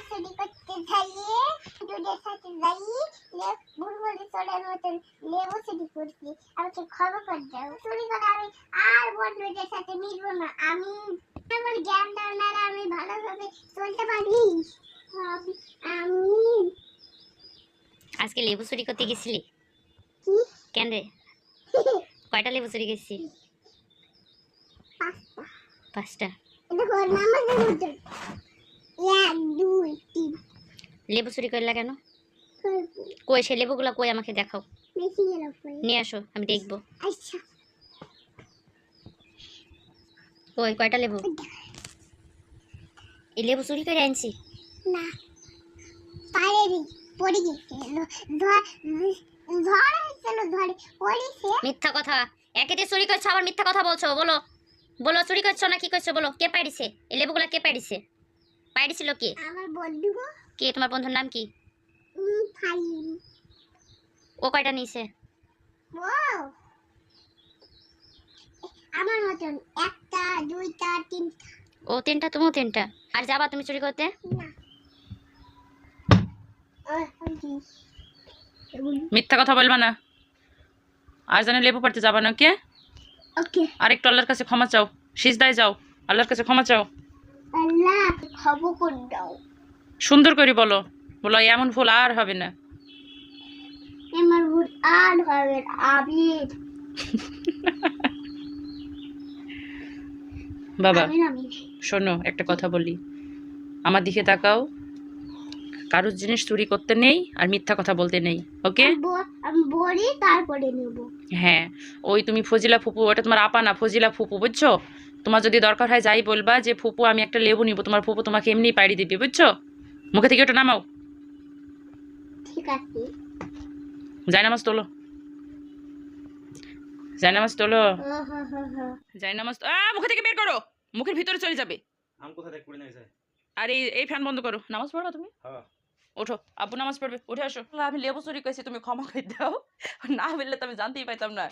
চুরি করতে যাইয়ে দুধের সাথে যাইয়ে বুড়বুড়ি চোরের মতন লেবু চুরি করছি। আমাকে ক্ষমা করে দাও, চুরি করে আমি আর বন্ধুদের সাথে মিলবো না। আমি আমার জ্ঞান দাও না, আমি ভালোভাবে চলতে পারি। আমি আজকে লেবু চুরি করতে গেছিলি কেন রে? কয়টা লেবু চুরি গেছি? 5টা। লেবু চুরি করলা কেন? কই সে লেবুগুলো কই আমাকে দেখাও, নিয়ে আসো আমি দেখবো। আচ্ছা কই কয়টা লেবু? এই লেবু চুরি করে আনছি না, পারেনি, পড়ে গেছে, ধর হয়েছিল, ধরে পড়েছে। মিথ্যা কথা, একেতে চুরি করছো আবার মিথ্যা কথা বলছো। বলো বলো চুরি করছো না কি করছো বলো। কে পাইছে এই লেবুগুলা? কে পাইছে? পাইছিল কে? আমার বন্ধু। কে? তোমার বন্ধুর নাম কি? ফাইন। ও কয়টা নিছে? ও আমার মতন একটা, দুইটা, তিনটা। ও 3টা, তুমিও 3টা। আর যাবা তুমি চুরি করতে? না। মিথ্যা কথা বলবা না। আর জানে লেবু পাড়তে যাবা না? কে? ওকে। আর একটু আল্লাহর কাছে ক্ষমা চাও, সিজদায় যাও, আল্লাহর কাছে ক্ষমা চাও। আল্লাহ ক্ষমা করে দাও। সুন্দর করে বলো, বলো এমন ভুল আর হবে না। আমার ভুল আর হবে না। আমিন। বাবা আমিন আমিন। শোনো, একটা কথা বলি, আমার দিকে তাকাও। কারোর জিনিস চুরি করতে নেই আর মিথ্যা কথা বলতে নেই, ওকে? আমি বলি তারপরে নেব। হ্যাঁ, ওই তুমি ফজিলা ফুপু, ওটা তোমার আপা না, ফজিলা ফুপু, বুঝছো? তোমার যদি দরকার হয় যাই বলবা যে ফুপু আমি একটা লেবু নিব, তোমার ফুপু তোমাকে এমনি পাড়ি দিবে, বুঝছো? মুখে থেকে ওটা নামাও। ঠিক আছে। জায়নামাজ তোলো, জায়নামাজ তোলো, জায়নামাজ মুখে থেকে বের করো, মুখের ভিতরে চলে যাবে। আম কোথা থেকে পড়ে নিয়ে যায়? আর এই ফ্যান বন্ধ করো। নামাজ পড়বা তুমি? হ্যাঁ। ওঠো, আব্বু নামাজ পড়বে, উঠে আসো। আমি লেবু চুরি করেছি, তুমি ক্ষমা করে দাও। না বললে তো আমি জানতেই পাইতাম না।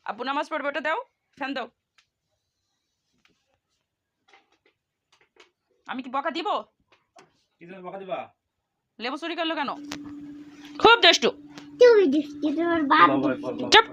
আব্বু নামাজ পড়বে, ওটা দাও, ফ্যান দাও। আমি কি বকা দিব? কি জন্য বকা দিবা? লেবু চুরি করলো কেন? খুব দুষ্টু। তুমি দিচ্ছি তোমার বাপ। চুপ।